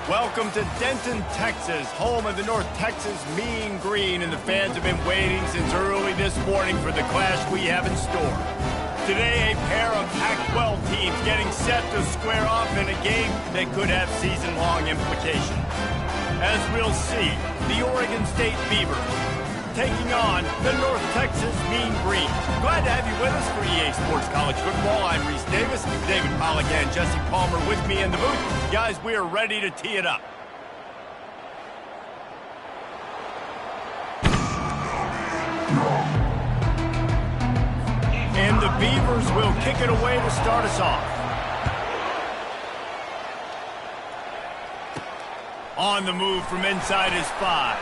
Welcome to Denton, Texas, home of the North Texas Mean Green, and the fans have been waiting since early this morning for the clash we have in store. Today, a pair of Pac-12 teams getting set to square off in a game that could have season-long implications. As we'll see, the Oregon State Beavers taking on the North Texas Mean Green. Glad to have you with us for EA Sports College Football. I'm Reese Davis, David Pollack and Jesse Palmer with me in the booth. Guys, we are ready to tee it up. And the Beavers will kick it away to start us off. On the move from inside his 5.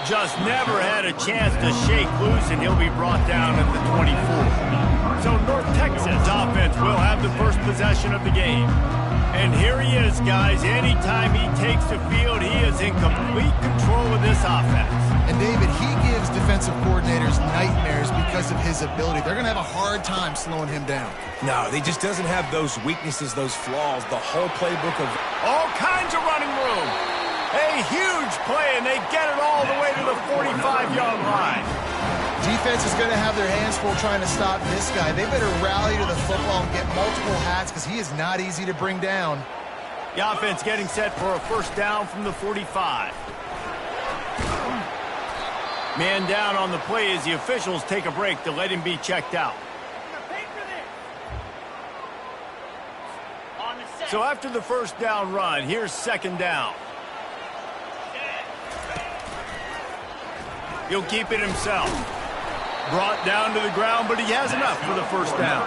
Just never had a chance to shake loose, and he'll be brought down at the 24. So North Texas offense will have the first possession of the game. And here he is, guys. Anytime he takes the field, he is in complete control of this offense. And David, he gives defensive coordinators nightmares because of his ability. They're going to have a hard time slowing him down. No, he just doesn't have those weaknesses, those flaws, the whole playbook of all kinds of running room. A huge play, and they get it all the way to the 45-yard line. Defense is going to have their hands full trying to stop this guy. They better rally to the football and get multiple hats because he is not easy to bring down. The offense getting set for a first down from the 45. Man down on the play as the officials take a break to let him be checked out. So after the first down run, here's second down. He'll keep it himself. Brought down to the ground, but he has enough for the first down.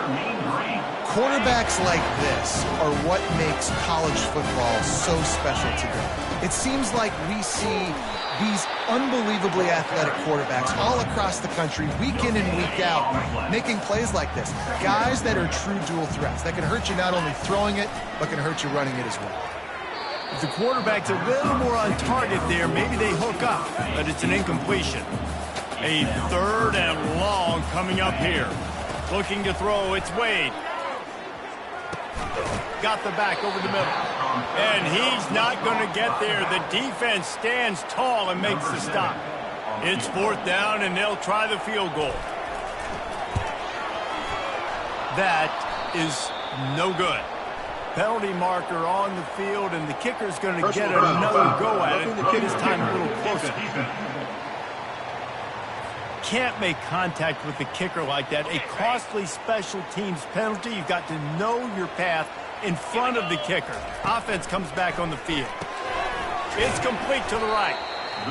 Quarterbacks like this are what makes college football so special today. It seems like we see these unbelievably athletic quarterbacks all across the country, week in and week out, making plays like this. Guys that are true dual threats, that can hurt you not only throwing it, but can hurt you running it as well. If the quarterback's a little more on target there, maybe they hook up, but it's an incompletion. A third and long coming up here. Looking to throw, it's Wade. Got the back over the middle. And he's not going to get there. The defense stands tall and makes the stop. It's fourth down, and they'll try the field goal. That is no good. Penalty marker on the field, and the kicker's going to get another go at it. This time a little closer. Can't make contact with the kicker like that. A costly special teams penalty. You've got to know your path in front of the kicker. Offense comes back on the field. It's complete to the right.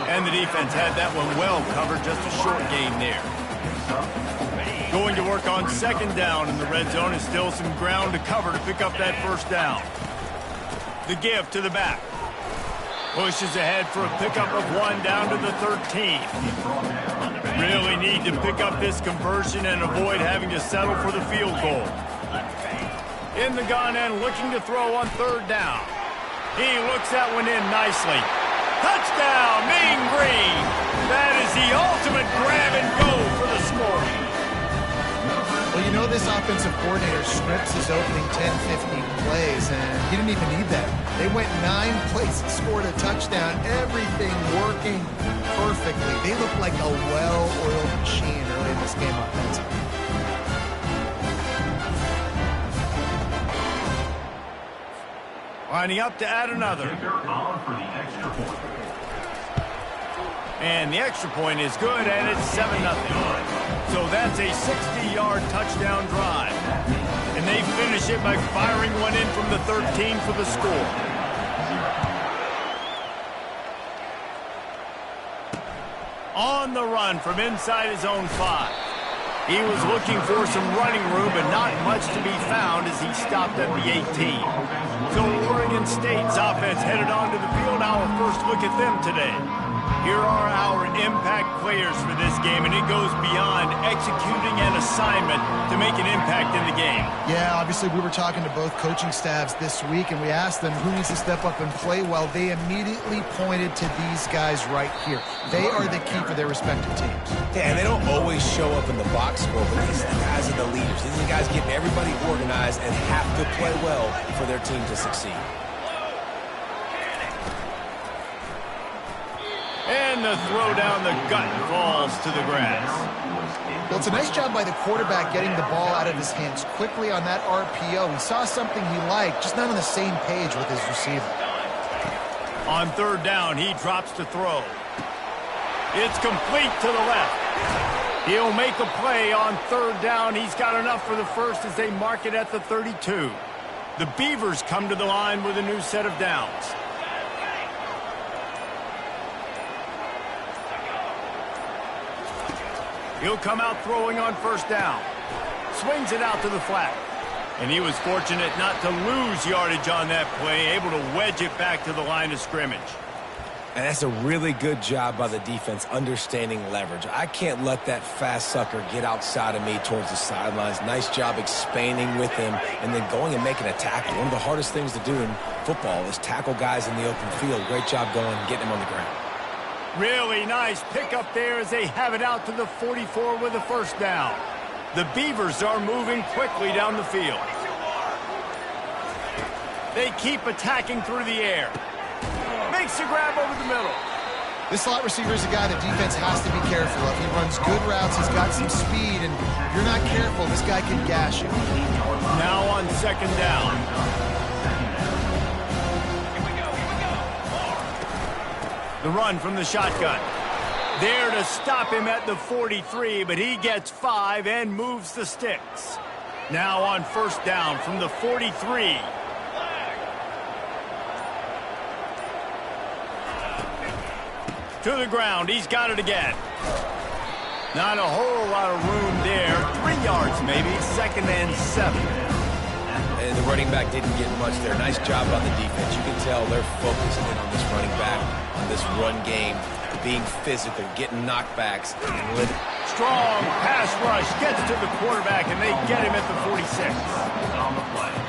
And the defense had that one well covered. Just a short gain there. Going to work on second down in the red zone, and still some ground to cover to pick up that first down. The give to the back. Pushes ahead for a pickup of 1 down to the 13. Really need to pick up this conversion and avoid having to settle for the field goal. In the gun and looking to throw on third down. He looks that one in nicely. Touchdown, Mean Green! That is the ultimate grab and go for the score. Well, you know this offensive coordinator scripts his opening 10, 15 plays, and he didn't even need that. They went 9 plays and scored a touchdown, everything working perfectly. They look like a well-oiled machine early in this game offensively. Lining up to add another. And the extra point is good, and it's 7-0. So that's a 60-yard touchdown drive. And they finish it by firing one in from the 13 for the score. On the run from inside his own 5. He was looking for some running room, but not much to be found as he stopped at the 18. So Oregon State's offense headed onto the field. Our first look at them today. Here are our impact players for this game, and it goes beyond executing an assignment to make an impact in the game. Yeah, obviously we were talking to both coaching staffs this week, and we asked them who needs to step up and play well. They immediately pointed to these guys right here. They are the key for their respective teams. Yeah, and they don't always show up in the box score, but these guys are the leaders. These are the guys getting everybody organized and have to play well for their team to succeed. And the throw down the gut falls to the grass. Well, it's a nice job by the quarterback getting the ball out of his hands quickly on that RPO. He saw something he liked, just not on the same page with his receiver. On third down, he drops to throw. It's complete to the left. He'll make a play on third down. He's got enough for the first as they mark it at the 32. The Beavers come to the line with a new set of downs. He'll come out throwing on first down. Swings it out to the flat. And he was fortunate not to lose yardage on that play, able to wedge it back to the line of scrimmage. And that's a really good job by the defense understanding leverage. I can't let that fast sucker get outside of me towards the sidelines. Nice job expanding with him and then going and making a tackle. One of the hardest things to do in football is tackle guys in the open field. Great job going and getting him on the ground. Really nice pickup there as they have it out to the 44 with a first down. The Beavers are moving quickly down the field. They keep attacking through the air. Makes a grab over the middle. This slot receiver is a guy the defense has to be careful of. He runs good routes. He's got some speed, and if you're not careful, this guy can gash you. Now on second down. The run from the shotgun. There to stop him at the 43, but he gets 5 and moves the sticks. Now on first down from the 43. To the ground. He's got it again. Not a whole lot of room there. 3 yards maybe. Second and 7. And the running back didn't get much there. Nice job on the defense. You can tell they're focused in on this running back, on this run game, being physical, getting knockbacks, and living. Strong pass rush gets to the quarterback, and they get him at the 46.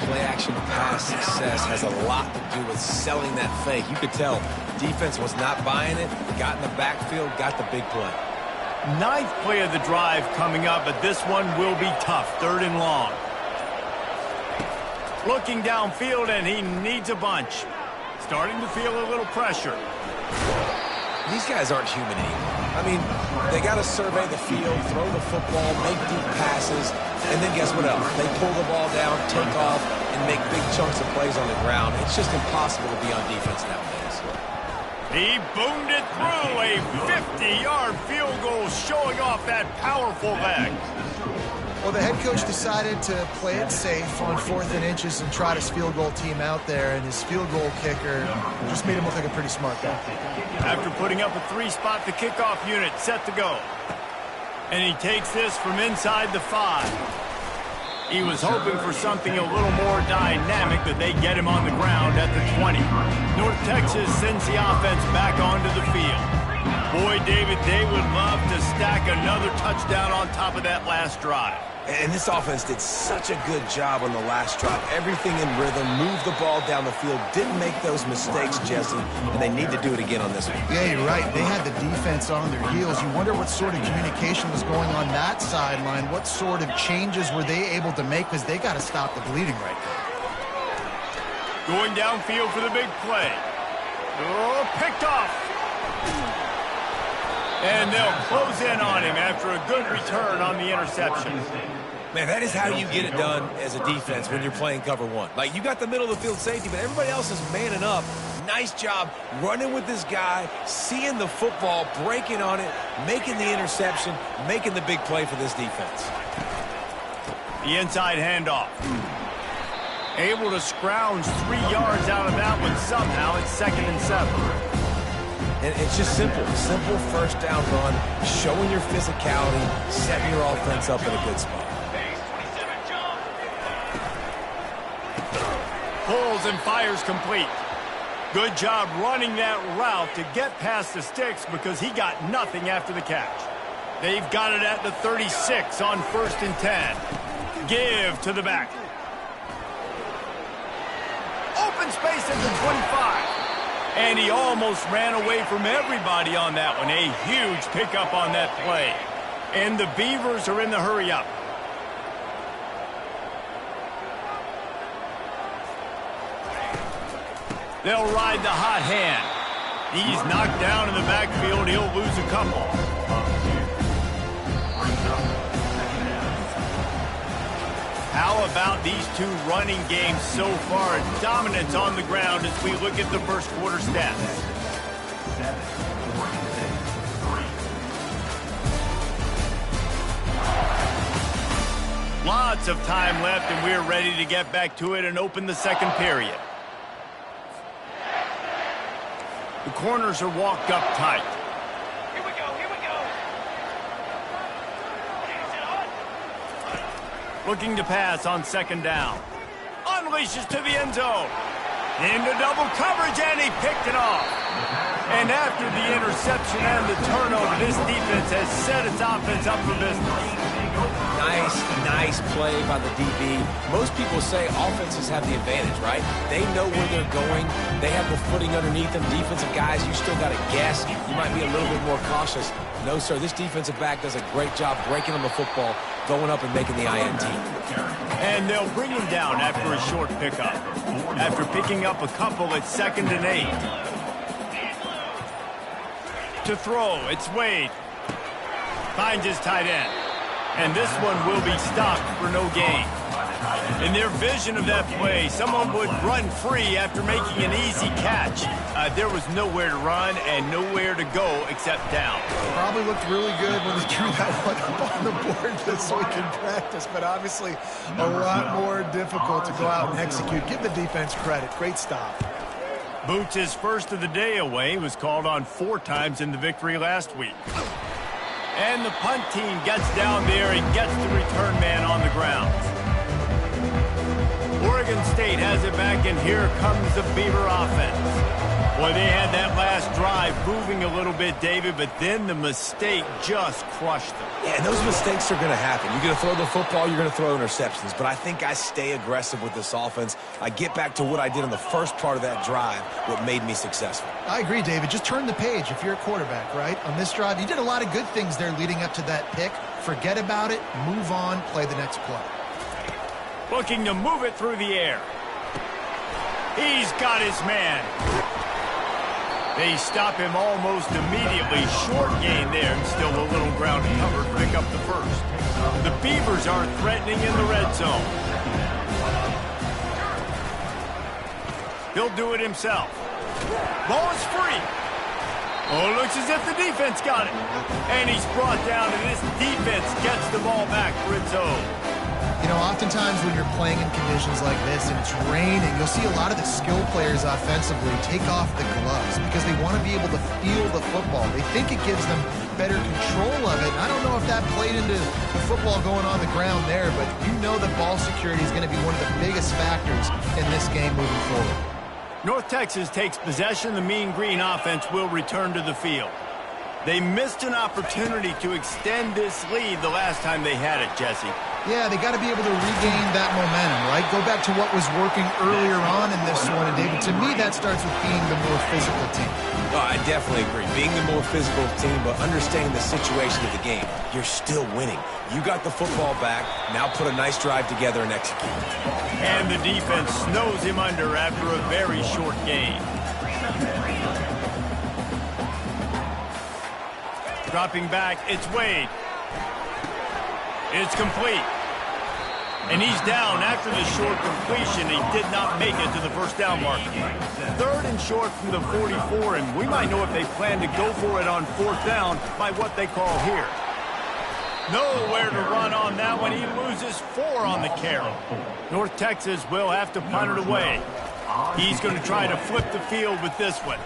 Play action pass success has a lot to do with selling that fake. You could tell defense was not buying it, got in the backfield, got the big play. 9th play of the drive coming up, but this one will be tough. 3rd and long. Looking downfield, and he needs a bunch. Starting to feel a little pressure. These guys aren't human anymore. I mean, they got to survey the field, throw the football, make deep passes, and then guess what else? They pull the ball down, take off, and make big chunks of plays on the ground. It's just impossible to be on defense nowadays. He boomed it through. A 50-yard field goal showing off that powerful leg. Well, the head coach decided to play it safe on 4th and inches and trot his field goal team out there, and his field goal kicker just made him look like a pretty smart guy. After putting up a 3-spot, the kickoff unit set to go. And he takes this from inside the 5. He was hoping for something a little more dynamic, but they get him on the ground at the 20. North Texas sends the offense back onto the field. Boy, David, they would love to stack another touchdown on top of that last drive. And this offense did such a good job on the last drive. Everything in rhythm, moved the ball down the field, didn't make those mistakes, Jesse, and they need to do it again on this one. Yeah, you're right. They had the defense on their heels. You wonder what sort of communication was going on that sideline. What sort of changes were they able to make, because they got to stop the bleeding right now. Going downfield for the big play. Oh, picked off. And they'll close in on him after a good return on the interception. Man, that is how you get it done as a defense when you're playing cover 1. Like, you got the middle of the field safety, but everybody else is manning up. Nice job running with this guy, seeing the football, breaking on it, making the interception, making the big play for this defense. The inside handoff. Able to scrounge 3 yards out of that one somehow. It's 2nd and 7. And it's just simple first down run, showing your physicality, setting your offense up in a good spot. Pulls and fires complete. Good job running that route to get past the sticks because he got nothing after the catch. They've got it at the 36 on 1st and 10. Give to the back. Open space at the 25. And he almost ran away from everybody on that one. A huge pickup on that play. And the Beavers are in the hurry-up. They'll ride the hot hand. He's knocked down in the backfield. He'll lose a couple. How about these two running games so far? Dominance on the ground as we look at the first quarter stats. Lots of time left, and we're ready to get back to it and open the second period. The corners are walked up tight. Here we go, here we go. Looking to pass on second down. Unleashes to the end zone. Into double coverage, and he picked it off. And after the interception and the turnover, this defense has set its offense up for business. Nice play by the DB. Most people say offenses have the advantage, right? They know where they're going. They have the footing underneath them. Defensive guys, you still got to guess. You might be a little bit more cautious. No, sir, this defensive back does a great job breaking on the football, going up and making the INT. And they'll bring him down after a short pickup. After picking up a couple at 2nd and 8. To throw, it's Wade. Finds his tight end. And this one will be stopped for no gain. In their vision of that play, someone would run free after making an easy catch. There was nowhere to run and nowhere to go except down. Probably looked really good when he drew that one up on the board this week in practice, but obviously a lot more difficult to go out and execute. Give the defense credit. Great stop. Boots' first of the day away was called on 4 times in the victory last week. And the punt team gets down there and gets the return man on the ground. Oregon State has it back, and here comes the Beaver offense. Boy, they had that last drive moving a little bit, David, but then the mistake just crushed them. Yeah, and those mistakes are going to happen. You're going to throw the football, you're going to throw interceptions. But I think I stay aggressive with this offense. I get back to what I did in the first part of that drive, what made me successful. I agree, David. Just turn the page if you're a quarterback, right? On this drive, you did a lot of good things there leading up to that pick. Forget about it, move on, play the next play. Looking to move it through the air. He's got his man. They stop him almost immediately. Short gain there, and still a little ground to cover to pick up the first. The Beavers are threatening in the red zone. He'll do it himself. Ball is free. Oh, it looks as if the defense got it. And he's brought down, and this defense gets the ball back for its own. You know, oftentimes when you're playing in conditions like this and it's raining, you'll see a lot of the skill players offensively take off the gloves because they want to be able to feel the football. They think it gives them better control of it. And I don't know if that played into the football going on the ground there, but you know that ball security is going to be one of the biggest factors in this game moving forward. North Texas takes possession. The Mean Green offense will return to the field. They missed an opportunity to extend this lead the last time they had it, Jesse. Yeah, they got to be able to regain that momentum, right? Go back to what was working earlier on in this one. And, David, to me, that starts with being the more physical team. Oh, I definitely agree. Being the more physical team, but understanding the situation of the game. You're still winning. You got the football back. Now put a nice drive together and execute. And the defense snows him under after a very short gain. Dropping back, it's Wade. It's complete. And he's down after the short completion. He did not make it to the first down marker. 3rd and short from the 44, and we might know if they plan to go for it on 4th down by what they call here. Nowhere to run on that one. He loses 4 on the carry. North Texas will have to punt it away. He's going to try to flip the field with this one.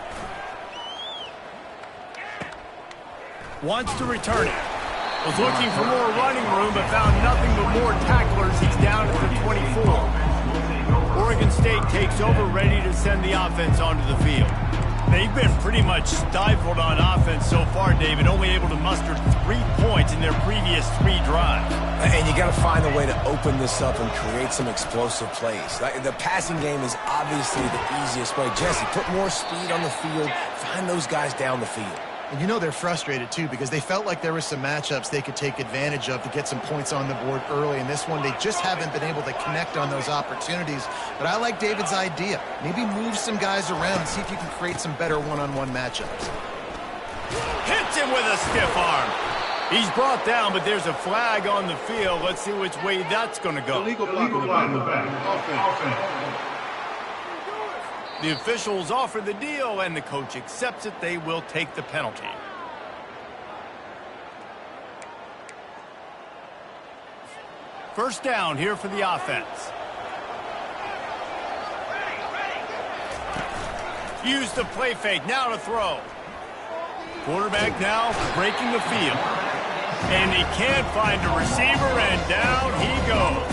Wants to return it. Was looking for more running room, but found nothing but more tacklers. He's down at the 24. Oregon State takes over, ready to send the offense onto the field. They've been pretty much stifled on offense so far, David, only able to muster 3 points in their previous 3 drives. And you got to find a way to open this up and create some explosive plays. The passing game is obviously the easiest way. Jesse, put more speed on the field. Find those guys down the field. And you know they're frustrated, too, because they felt like there were some matchups they could take advantage of to get some points on the board early. And this one, they just haven't been able to connect on those opportunities. But I like David's idea. Maybe move some guys around and see if you can create some better one-on-one matchups. Hits him with a stiff arm. He's brought down, but there's a flag on the field. Let's see which way that's going to go. Illegal flag in the back. Offense. The officials offer the deal, and the coach accepts it. They will take the penalty. First down here for the offense. Use the play fake. Now to throw. Quarterback now breaking the field. And he can't find a receiver, and down he goes.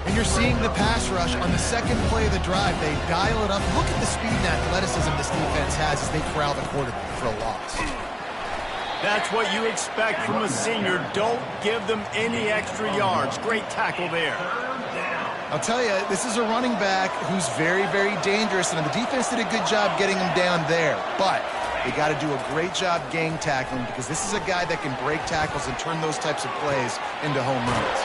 And you're seeing the pass rush on the second play of the drive. They dial it up. Look at the speed and athleticism this defense has as they corral the quarterback for a loss. That's what you expect from a senior. Don't give them any extra yards. Great tackle there. I'll tell you, this is a running back who's very, very dangerous, and the defense did a good job getting him down there. But they got to do a great job gang tackling because this is a guy that can break tackles and turn those types of plays into home runs.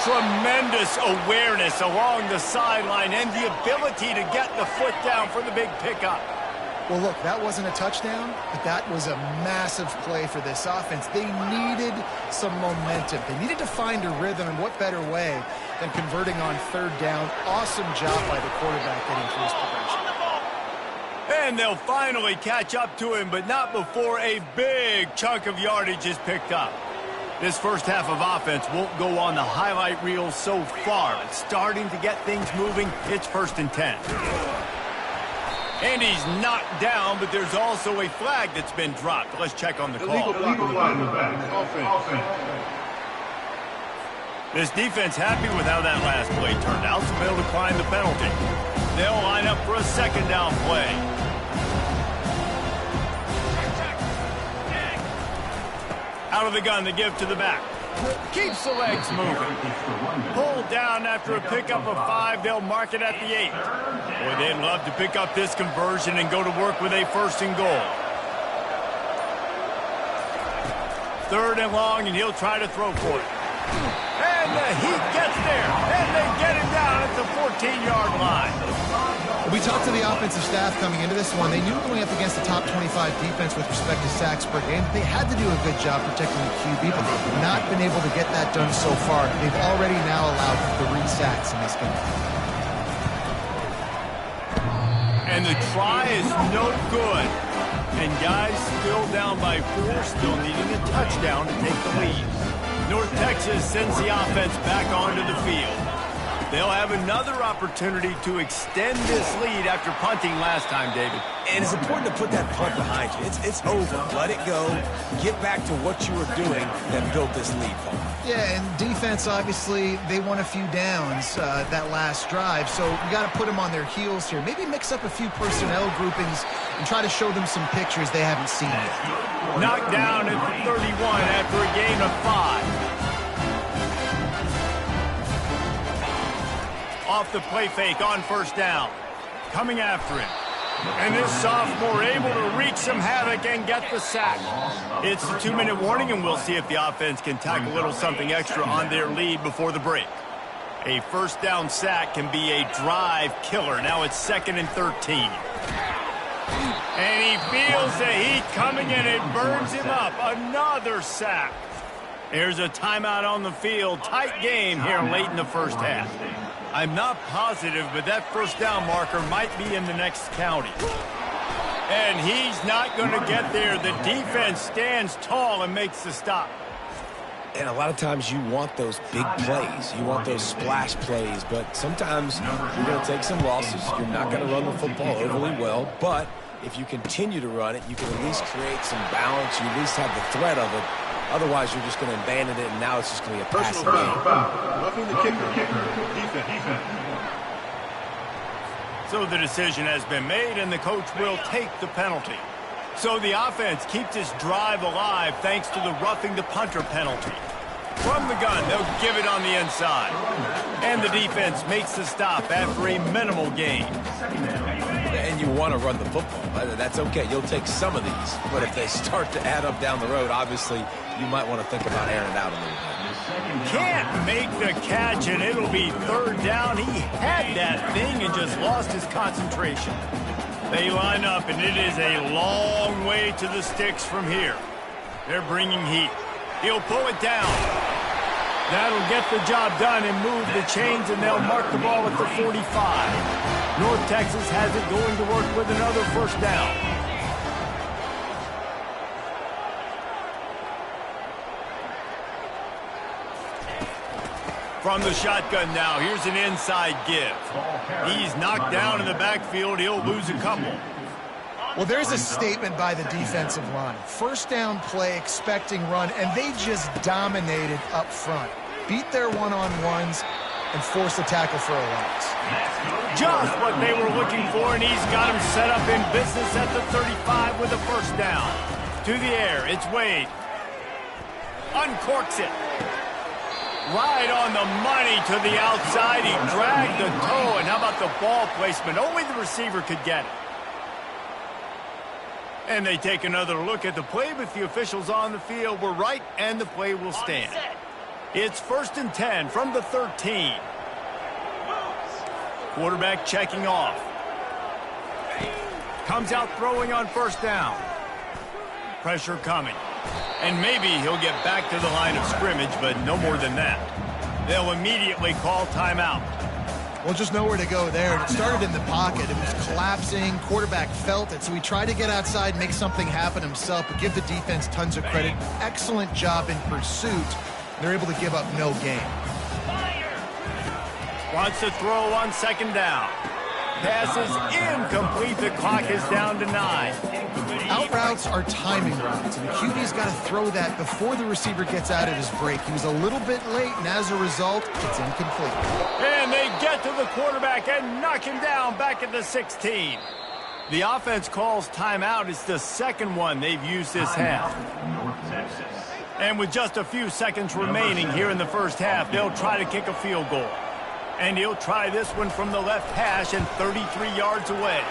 Tremendous awareness along the sideline and the ability to get the foot down for the big pickup. Well, look, that wasn't a touchdown, but that was a massive play for this offense. They needed some momentum. They needed to find a rhythm, and what better way than converting on third down. Awesome job by the quarterback getting through his progression. And they'll finally catch up to him, but not before a big chunk of yardage is picked up. This first half of offense won't go on the highlight reel so far. It's starting to get things moving. It's 1st and 10. And he's knocked down, but there's also a flag that's been dropped. Let's check on the call. Illegal flag in the back. Offense. This defense happy with how that last play turned out, so they'll decline the penalty. They'll line up for a second down play. Out of the gun, the give to the back. Keeps the legs moving. Pulled down after a pickup of 5. They'll mark it at the 8. Boy, they'd love to pick up this conversion and go to work with a 1st and goal. 3rd and long, and he'll try to throw for it. And he gets there, and they get him down at the 14-yard line. We talked to the offensive staff coming into this one. They knew going up against the top 25 defense with respect to sacks per game. They had to do a good job protecting the QB, but they've not been able to get that done so far. They've already now allowed 3 sacks in this game. And the try is no good. And guys still down by 4, still needing a touchdown to take the lead. North Texas sends the offense back onto the field. They'll have another opportunity to extend this lead after punting last time, David. And it's important to put that punt behind you. It's over. Let it go. Get back to what you were doing that built this lead, Paul. Yeah, and defense, obviously, they won a few downs that last drive, so you got to put them on their heels here. Maybe mix up a few personnel groupings and try to show them some pictures they haven't seen yet. Knocked down at the 31 after a gain of 5. Off the play fake on 1st down. Coming after him. And this sophomore able to wreak some havoc and get the sack. It's a 2-minute warning, and we'll see if the offense can tack a little something extra on their lead before the break. A 1st down sack can be a drive killer. Now it's 2nd and 13. And he feels the heat coming in. It burns him up. Another sack. There's a timeout on the field. Tight game here late in the first half. I'm not positive, but that 1st down marker might be in the next county. And he's not going to get there. The defense stands tall and makes the stop. And a lot of times you want those big plays. You want those splash plays. But sometimes you're going to take some losses. You're not going to run the football overly well. But if you continue to run it, you can at least create some balance. You at least have the threat of it. Otherwise, you're just going to abandon it, and now it's just going to be a passing game. Roughing the kicker. Defense. So the decision has been made, and the coach will take the penalty. So the offense keeps this drive alive thanks to the roughing the punter penalty. From the gun, they'll give it on the inside. And the defense makes the stop after a minimal gain. And you want to run the football. That's okay. You'll take some of these. But if they start to add up down the road, obviously, you might want to think about airing it out a little bit. Can't make the catch, and it'll be third down. He had that thing and just lost his concentration. They line up, and it is a long way to the sticks from here. They're bringing heat. He'll pull it down. That'll get the job done and move the chains, and they'll mark the ball at the 45. North Texas has it going to work with another first down. From the shotgun now, here's an inside give. He's knocked down in the backfield. He'll lose a couple. Well, there's a statement by the defensive line. First down play, expecting run, and they just dominated up front. Beat their one-on-ones and forced the tackle for a loss. Just what they were looking for, and he's got him set up in business at the 35 with a first down. To the air, it's Wade. Uncorks it. Right on the money to the outside. He dragged the toe, and how about the ball placement? Only the receiver could get it. And they take another look at the play, but the officials on the field were right, and the play will stand. It's 1st and 10 from the 13. Quarterback checking off. Comes out throwing on first down. Pressure coming. And maybe he'll get back to the line of scrimmage, but no more than that. They'll immediately call timeout. Well, just nowhere to go there. It started in the pocket. It was collapsing. Quarterback felt it, so he tried to get outside, make something happen himself, but give the defense tons of credit. Excellent job in pursuit. They're able to give up no gain. Wants to throw on second down. Pass is incomplete. The clock is down to 9. Out routes are timing routes, and the QB's got to throw that before the receiver gets out of his break. He was a little bit late, and as a result, it's incomplete. And they get to the quarterback and knock him down back at the 16. The offense calls timeout. It's the second one they've used this half. And with just a few seconds remaining here in the first half, they'll try to kick a field goal. And he'll try this one from the left hash and 33 yards away.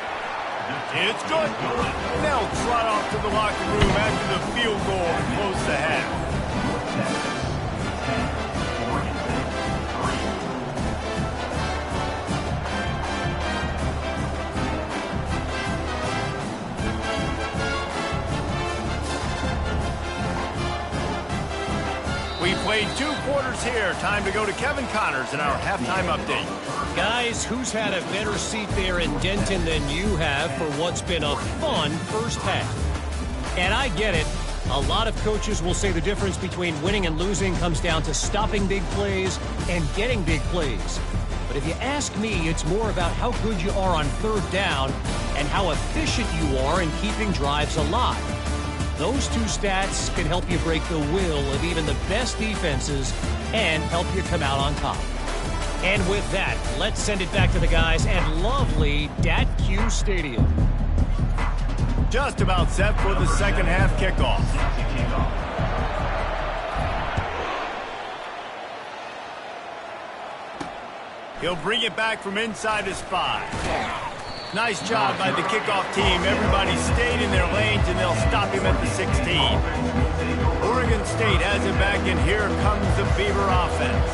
It's good. They'll trot off to the locker room after the field goal to close the half. We played 2 quarters here. Time to go to Kevin Connors in our halftime update. Guys, who's had a better seat there in Denton than you have for what's been a fun first half? And I get it. A lot of coaches will say the difference between winning and losing comes down to stopping big plays and getting big plays. But if you ask me, it's more about how good you are on third down and how efficient you are in keeping drives alive. Those 2 stats can help you break the will of even the best defenses and help you come out on top. And with that, let's send it back to the guys at lovely Dat-Q Stadium. Just about set for the second half kickoff. He'll bring it back from inside his 5. Nice job by the kickoff team. Everybody stayed in their lanes, and they'll stop him at the 16. Oregon State has it back, and here comes the Beaver offense.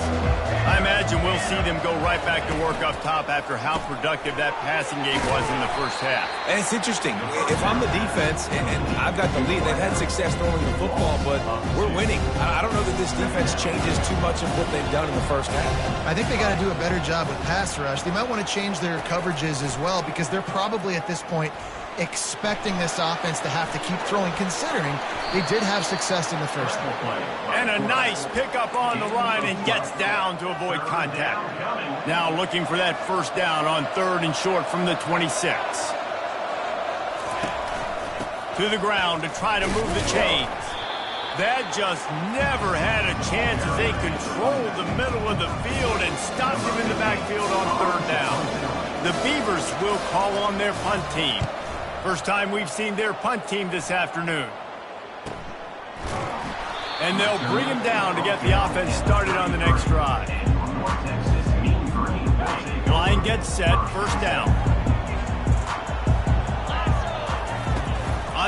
I imagine we'll see them go right back to work up top after how productive that passing game was in the first half. And it's interesting. If I'm the defense and I've got the lead, they've had success throwing the football, but we're winning. I don't know that this defense changes too much of what they've done in the first half. I think they got to do a better job with pass rush. They might want to change their coverages as well, because they're probably at this point expecting this offense to have to keep throwing, considering they did have success in the first half. And a nice pickup on the line, and gets down to avoid contact. Now looking for that first down on 3rd and short from the 26. To the ground to try to move the chains. That just never had a chance as they controlled the middle of the field and stopped him in the backfield on 3rd down. The Beavers will call on their punt team. First time we've seen their punt team this afternoon. And they'll bring him down to get the offense started on the next drive. Line gets set, first down.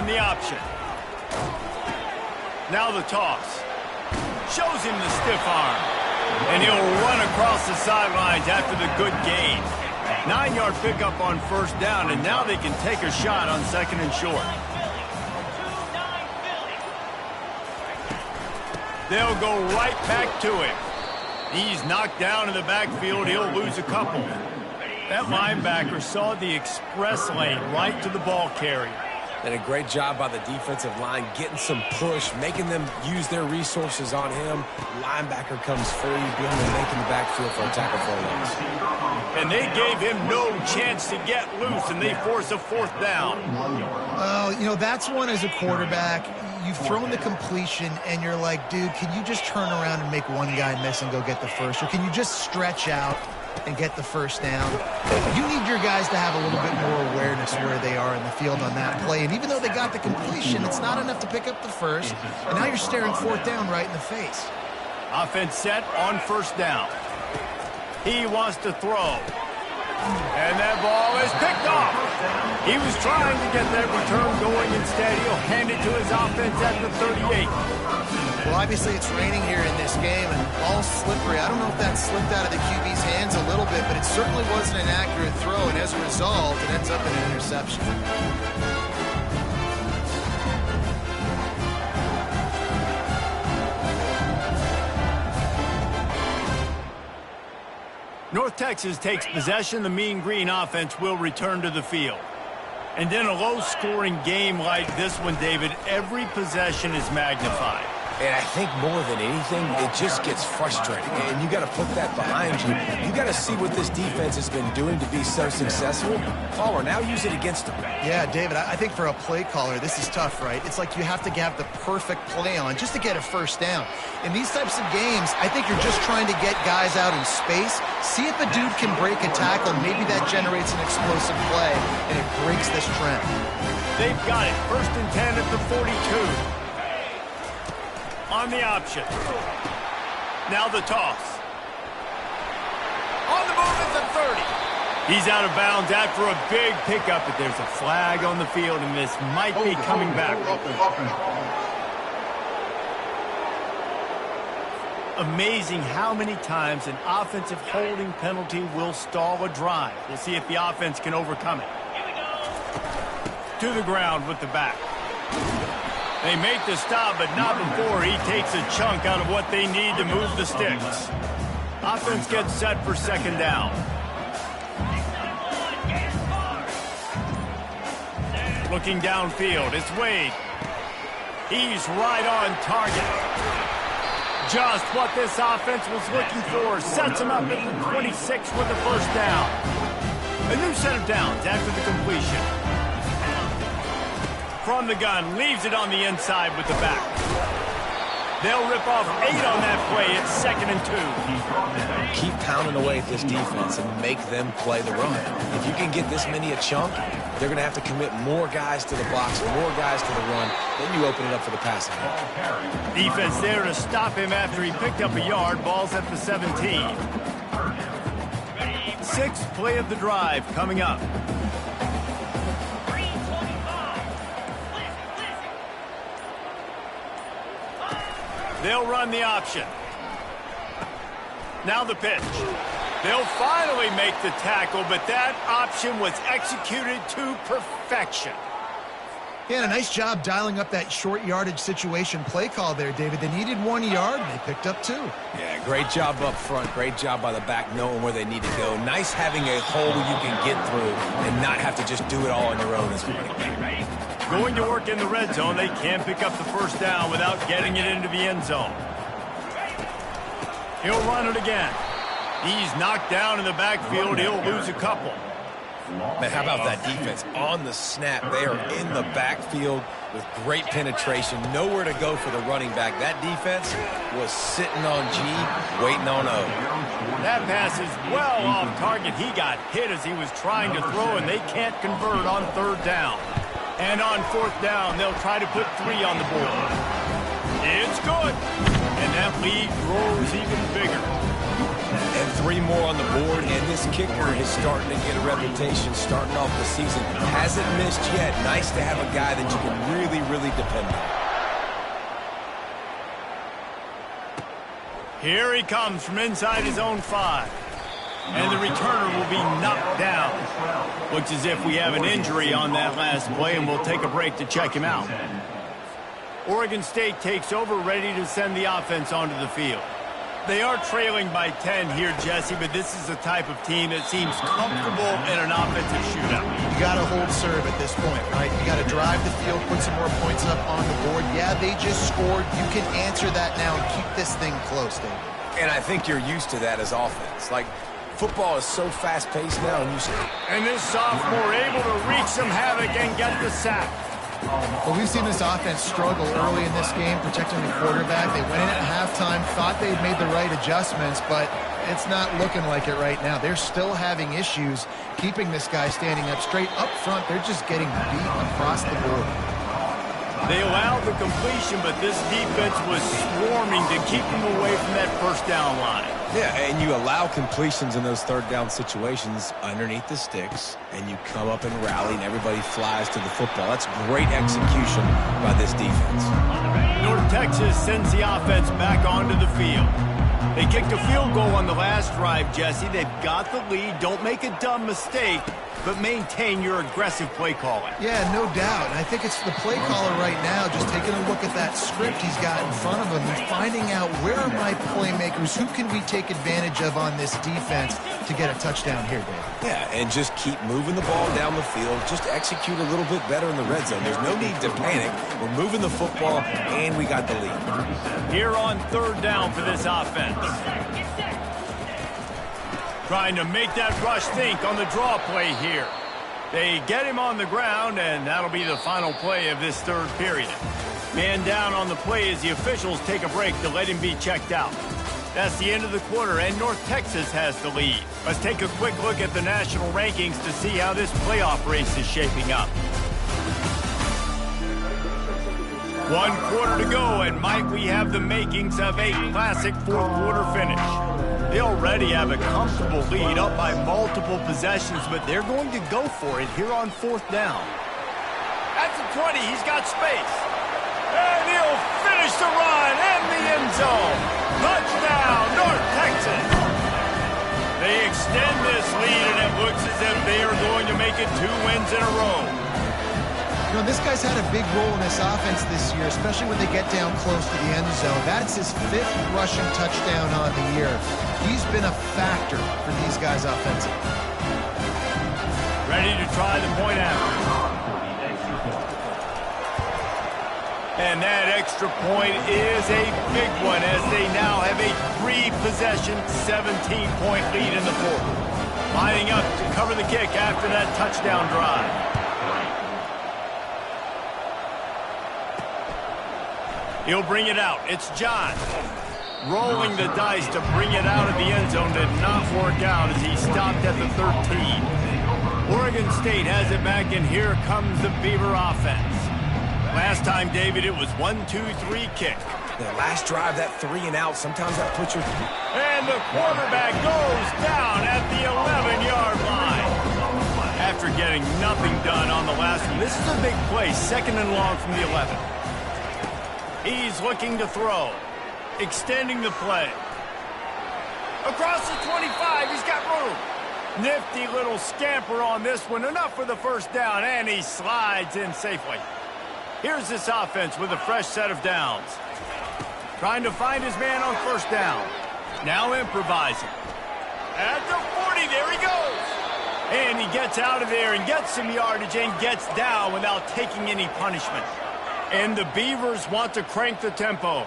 the option. Now the toss. Shows him the stiff arm. And he'll run across the sidelines after the good gain. 9-yard pickup on first down, and now they can take a shot on second and short. They'll go right back to him. He's knocked down in the backfield. He'll lose a couple. That linebacker saw the express lane right to the ball carrier. And a great job by the defensive line, getting some push, making them use their resources on him. Linebacker comes free, being able to make in the backfield for a tackle for a loss. And they gave him no chance to get loose, and they force a fourth down. Well, you know, that's one as a quarterback. You've thrown the completion, and you're like, dude, can you just turn around and make one guy miss and go get the first? Or can you just stretch out and get the first down? You need your guys to have a little bit more awareness where they are in the field on that play. And even though they got the completion, it's not enough to pick up the first. And now you're staring fourth down right in the face. Offense set on first down. He wants to throw. And that ball is picked off. He was trying to get that return going. Instead, he'll hand it to his offense at the 38. Well, obviously it's raining here in this game, and ball's slippery. I don't know if that slipped out of the QB's hands a little bit, but it certainly wasn't an accurate throw, and as a result, it ends up in an interception. North Texas takes possession. The Mean Green offense will return to the field. And in a low-scoring game like this one, David, every possession is magnified. And I think more than anything, it just gets frustrating. And you got to put that behind you. You got to see what this defense has been doing to be so successful. Caller, now use it against them. Yeah, David, I think for a play caller, this is tough, right? It's like you have to have the perfect play on just to get a first down. In these types of games, I think you're just trying to get guys out in space, see if a dude can break a tackle. Maybe that generates an explosive play, and it breaks this trend. They've got it. 1st and 10 at the 42. On the option. Now the toss. On the move at the 30. He's out of bounds after a big pickup, but there's a flag on the field, and this might be coming back. Amazing how many times an offensive holding penalty will stall a drive. We'll see if the offense can overcome it. To the ground with the back. They make the stop, but not before he takes a chunk out of what they need to move the sticks. Offense gets set for second down. Looking downfield, it's Wade. He's right on target. Just what this offense was looking for. Sets him up at the 26 with the first down. A new set of downs after the completion. From the gun, leaves it on the inside with the back. They'll rip off 8 on that play. It's 2nd and 2. Keep pounding away at this defense and make them play the run. If you can get this many a chunk, they're going to have to commit more guys to the box, more guys to the run. Then you open it up for the passing game. Defense there to stop him after he picked up a yard. Ball's at the 17. 6th play of the drive coming up. They'll run the option. Now the pitch. They'll finally make the tackle, but that option was executed to perfection. Yeah, a nice job dialing up that short yardage situation play call there, David. They needed 1 yard, and they picked up 2. Yeah, great job up front. Great job by the back knowing where they need to go. Nice having a hole you can get through and not have to just do it all on your own as a running back. Going to work in the red zone, they can't pick up the first down without getting it into the end zone. He'll run it again. He's knocked down in the backfield. He'll lose a couple. Man, how about that defense? On the snap, they are in the backfield with great penetration. Nowhere to go for the running back. That defense was sitting on G, waiting on O. That pass is well off target. He got hit as he was trying to throw, and they can't convert on 3rd down. And on 4th down, they'll try to put 3 on the board. It's good. And that lead grows even bigger. And 3 more on the board, and this kicker is starting to get a reputation starting off the season. Hasn't missed yet. Nice to have a guy that you can really, really depend on. Here he comes from inside his own 5. And the returner will be knocked down. Looks as if we have an injury on that last play, and we'll take a break to check him out. Oregon State takes over, ready to send the offense onto the field. They are trailing by 10 here, Jesse, but this is the type of team that seems comfortable in an offensive shootout. You got to hold serve at this point, right? You got to drive the field, put some more points up on the board. Yeah, they just scored. You can answer that now and keep this thing close, David. And I think you're used to that as offense. Like, football is so fast-paced now, and this sophomore able to wreak some havoc and get the sack. Well, we've seen this offense struggle early in this game, protecting the quarterback. They went in at halftime, thought they'd made the right adjustments, but it's not looking like it right now. They're still having issues keeping this guy standing up straight. Up front, they're just getting beat across the board. They allowed the completion, but this defense was swarming to keep them away from that first down line. Yeah, and you allow completions in those third down situations underneath the sticks, and you come up and rally, and everybody flies to the football. That's great execution by this defense. North Texas sends the offense back onto the field. They kicked a field goal on the last drive, Jesse. They've got the lead. Don't make a dumb mistake, but maintain your aggressive play calling. Yeah, no doubt. And I think it's the play caller right now just taking a look at that script he's got in front of him and finding out where are my playmakers, who can we take advantage of on this defense to get a touchdown here, Dave. Yeah, and just keep moving the ball down the field. Just execute a little bit better in the red zone. There's no need to panic. We're moving the football, and we got the lead. Here on third down for this offense. Trying to make that rush think on the draw play here. They get him on the ground, and that'll be the final play of this third period. Man down on the play as the officials take a break to let him be checked out. That's the end of the quarter, and North Texas has the lead. Let's take a quick look at the national rankings to see how this playoff race is shaping up. 1 quarter to go, and might we have the makings of a classic fourth quarter finish. They already have a comfortable lead up by multiple possessions, but they're going to go for it here on fourth down. At the 20, he's got space. And he'll finish the run in the end zone. Touchdown, North Texas. They extend this lead, and it looks as if they are going to make it 2 wins in a row. You know, this guy's had a big role in this offense this year, especially when they get down close to the end zone. That's his 5th rushing touchdown on the year. He's been a factor for these guys offensively. Ready to try the point after. And that extra point is a big one as they now have a 3-possession, 17-point lead in the fourth. Lining up to cover the kick after that touchdown drive. He'll bring it out. It's John. Rolling the dice to bring it out of the end zone did not work out as he stopped at the 13. Oregon State has it back, and here comes the Beaver offense. Last time, David, it was 1-2-3 kick. The last drive, that 3 and out, sometimes that puts your... And the quarterback goes down at the 11-yard line. After getting nothing done on the last one, this is a big play, 2nd and long from the 11. He's looking to throw. Extending the play. Across the 25, he's got room. Nifty little scamper on this one. Enough for the first down, and he slides in safely. Here's this offense with a fresh set of downs. Trying to find his man on first down. Now improvising. At the 40, there he goes. And he gets out of there and gets some yardage and gets down without taking any punishment. And the Beavers want to crank the tempo.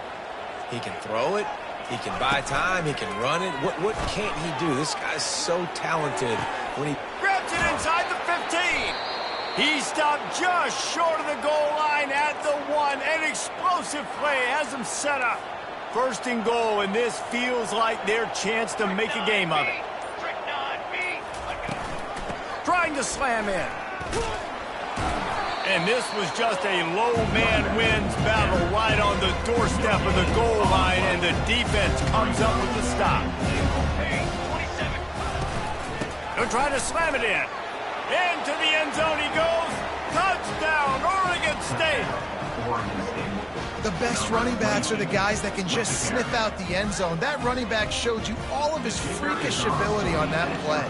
He can throw it. He can buy time. He can run it. What can't he do? This guy's so talented. When he grabs it inside the 15. He stopped just short of the goal line at the 1. An explosive play has him set up. 1st and goal, and this feels like their chance to make a game of it. Trying to slam in. And this was just a low man wins battle right on the doorstep of the goal line, and the defense comes up with the stop. They'll try to slam it in. Into the end zone he goes. Touchdown, Oregon State. The best running backs are the guys that can just sniff out the end zone. That running back showed you all of his freakish ability on that play.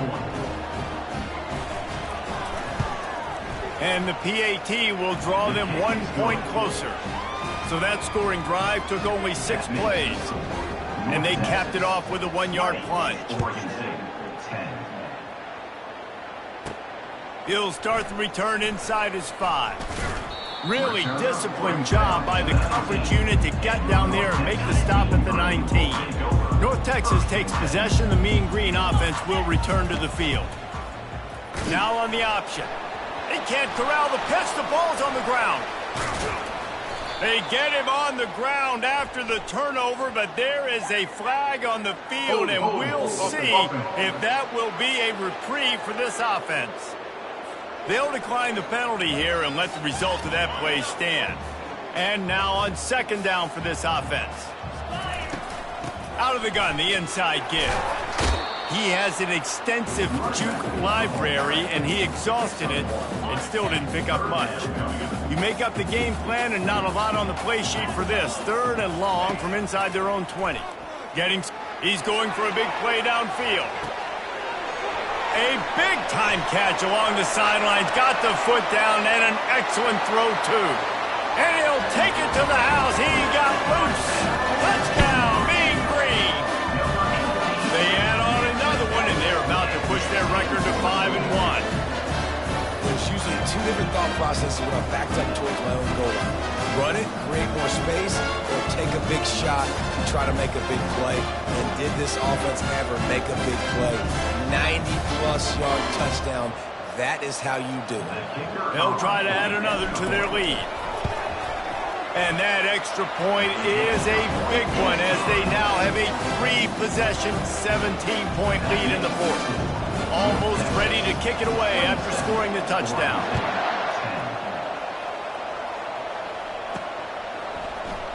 And the PAT will draw them 1 point closer. So that scoring drive took only 6 plays. And they capped it off with a 1-yard plunge. He'll start the return inside his 5. Really disciplined job by the coverage unit to get down there and make the stop at the 19. North Texas takes possession. The Mean Green offense will return to the field. Now on the option. They can't corral the pitch. The ball's on the ground. They get him on the ground after the turnover, but there is a flag on the field, and we'll see if that will be a reprieve for this offense. They'll decline the penalty here and let the result of that play stand. And now on 2nd down for this offense. Out of the gun, the inside give. He has an extensive juke library, and he exhausted it and still didn't pick up much. You make up the game plan and not a lot on the play sheet for this. 3rd and long from inside their own 20. He's going for a big play downfield. A big-time catch along the sidelines. Got the foot down and an excellent throw, too. And he'll take it to the house. He got loose. Touchdown, Mean Green. They add on another one, and they're about to push their record to 5-1. There's usually 2 different thought processes when I'm backed up towards my own goal line. Run it, create more space, or take a big shot and try to make a big play. And did this offense ever make a big play? 90-plus yard touchdown. That is how you do it. They'll try to add another to their lead. And that extra point is a big one as they now have a 3-possession, 17-point lead in the 4th. Almost ready to kick it away after scoring the touchdown.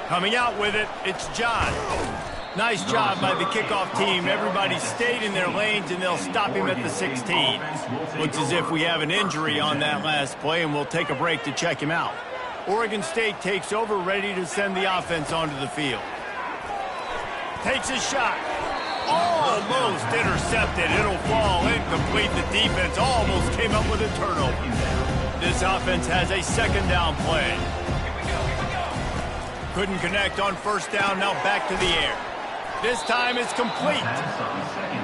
Coming out with it, it's John. Nice job by the kickoff team. Everybody stayed in their lanes, and they'll stop him at the 16. Looks as if we have an injury on that last play, and we'll take a break to check him out. Oregon State takes over, ready to send the offense onto the field. Takes a shot. Almost intercepted. It'll fall incomplete. The defense almost came up with a turnover. This offense has a 2nd down play. Couldn't connect on 1st down. Now back to the air. This time it's complete.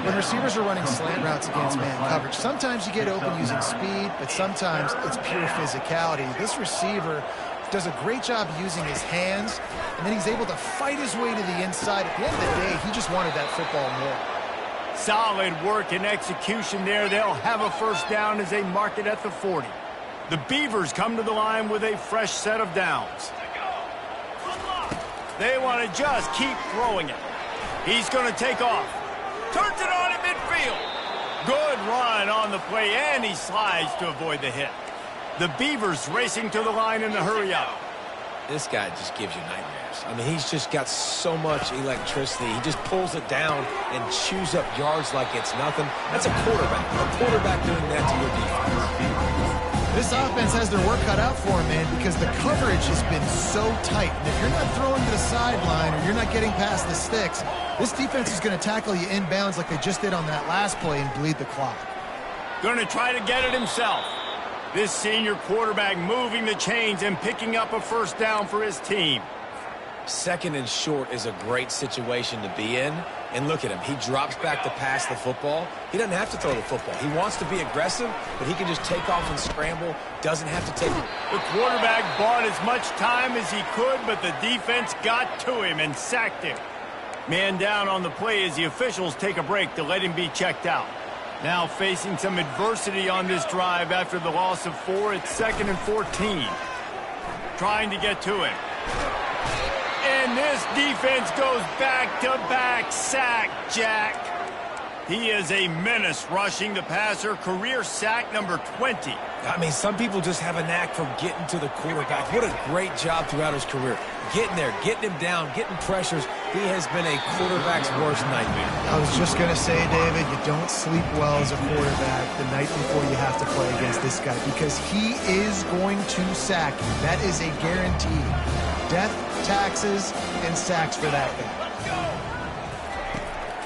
When receivers are running slant routes against man coverage, sometimes you get open using speed, but sometimes it's pure physicality. This receiver does a great job using his hands, and then he's able to fight his way to the inside. At the end of the day, he just wanted that football more. Solid work and execution there. They'll have a 1st down as they mark it at the 40. The Beavers come to the line with a fresh set of downs. They want to just keep throwing it. He's going to take off. Turns it on at midfield. Good run on the play, and he slides to avoid the hit. The Beavers racing to the line in the hurry-up. This guy just gives you nightmares. I mean, he's just got so much electricity. He just pulls it down and chews up yards like it's nothing. That's a quarterback. A quarterback doing that to your defense. This offense has their work cut out for him, man, because the coverage has been so tight. And if you're not throwing to the sideline or you're not getting past the sticks, this defense is going to tackle you inbounds like they just did on that last play and bleed the clock. Going to try to get it himself. This senior quarterback moving the chains and picking up a 1st down for his team. 2nd and short is a great situation to be in. And look at him. He drops back to pass the football. He doesn't have to throw the football. He wants to be aggressive, but he can just take off and scramble. Doesn't have to take it. The quarterback bought as much time as he could, but the defense got to him and sacked him. Man down on the play as the officials take a break to let him be checked out. Now facing some adversity on this drive after the loss of 4. It's 2nd and 14. Trying to get to him. And this defense goes back-to-back sack, Jack. He is a menace rushing the passer, career sack number 20. I mean, some people just have a knack for getting to the quarterback. What a great job throughout his career. Getting there, getting him down, getting pressures. He has been a quarterback's worst nightmare. I was just going to say, David, you don't sleep well as a quarterback the night before you have to play against this guy because he is going to sack you. That is a guarantee. Death, taxes, and sacks for that guy.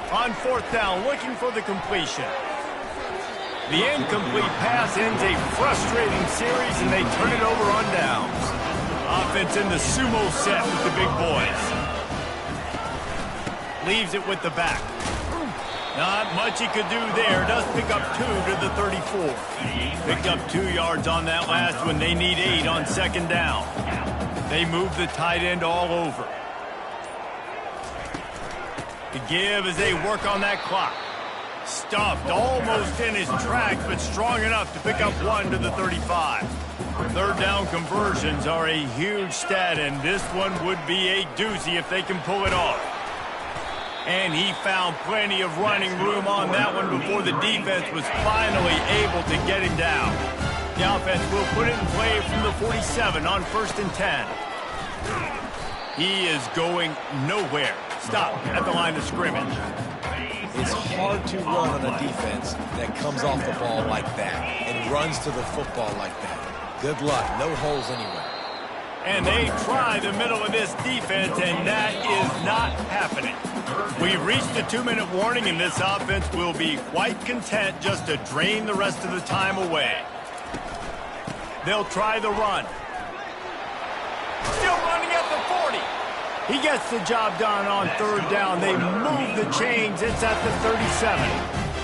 On 4th down, looking for the completion. The incomplete pass ends a frustrating series, and they turn it over on downs. Offense in the sumo set with the big boys. Leaves it with the back. Not much he could do there. Does pick up 2 to the 34. Picked up 2 yards on that last one. They need 8 on 2nd down. They move the tight end all over. To give as they work on that clock. Stuffed almost in his tracks, but strong enough to pick up 1 to the 35. 3rd down conversions are a huge stat, and this one would be a doozy if they can pull it off. And he found plenty of running room on that one before the defense was finally able to get him down. The offense will put it in play from the 47 on 1st and 10. He is going nowhere. Stop at the line of scrimmage. It's hard to run on a defense that comes off the ball like that and runs to the football like that. Good luck. No holes anywhere. And they try the middle of this defense, and that is not happening. We've reached the 2-minute warning, and this offense will be quite content just to drain the rest of the time away. They'll try the run. Still running at the 40. He gets the job done on 3rd down. They move the chains. It's at the 37.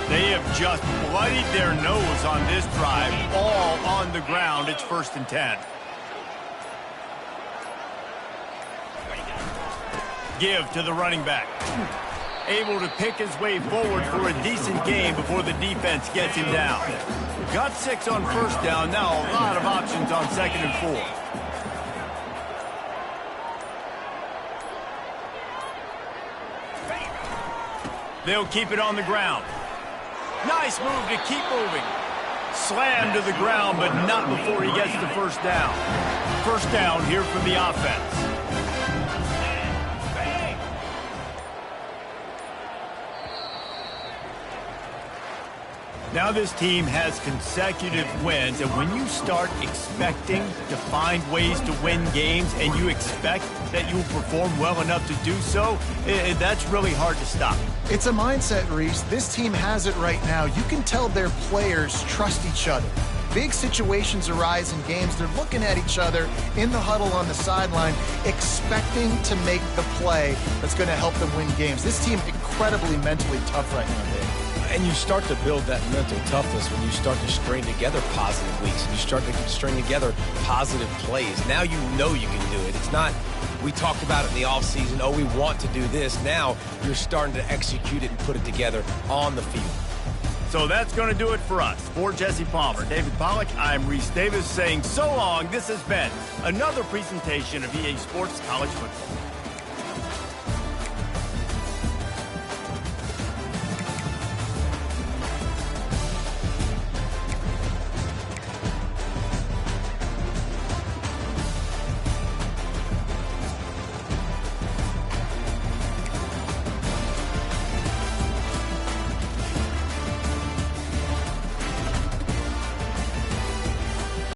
They have just bloodied their nose on this drive. All on the ground. It's 1st and 10. Give to the running back. Able to pick his way forward for a decent game before the defense gets him down. Got 6 on 1st down. Now a lot of options on 2nd and 4. They'll keep it on the ground. Nice move to keep moving. Slammed to the ground, but not before he gets the 1st down. 1st down here for the offense. Now this team has consecutive wins, and when you start expecting to find ways to win games and you expect that you will perform well enough to do so, that's really hard to stop. It's a mindset, Reese. This team has it right now. You can tell their players trust each other. Big situations arise in games. They're looking at each other in the huddle on the sideline, expecting to make the play that's going to help them win games. This team incredibly mentally tough right now, Dave. And you start to build that mental toughness when you start to string together positive weeks and you start to string together positive plays. Now you know you can do it. It's not, we talked about it in the offseason, oh, we want to do this. Now you're starting to execute it and put it together on the field. So that's going to do it for us. For Jesse Palmer, David Pollack, I'm Reese Davis saying so long. This has been another presentation of EA Sports College Football.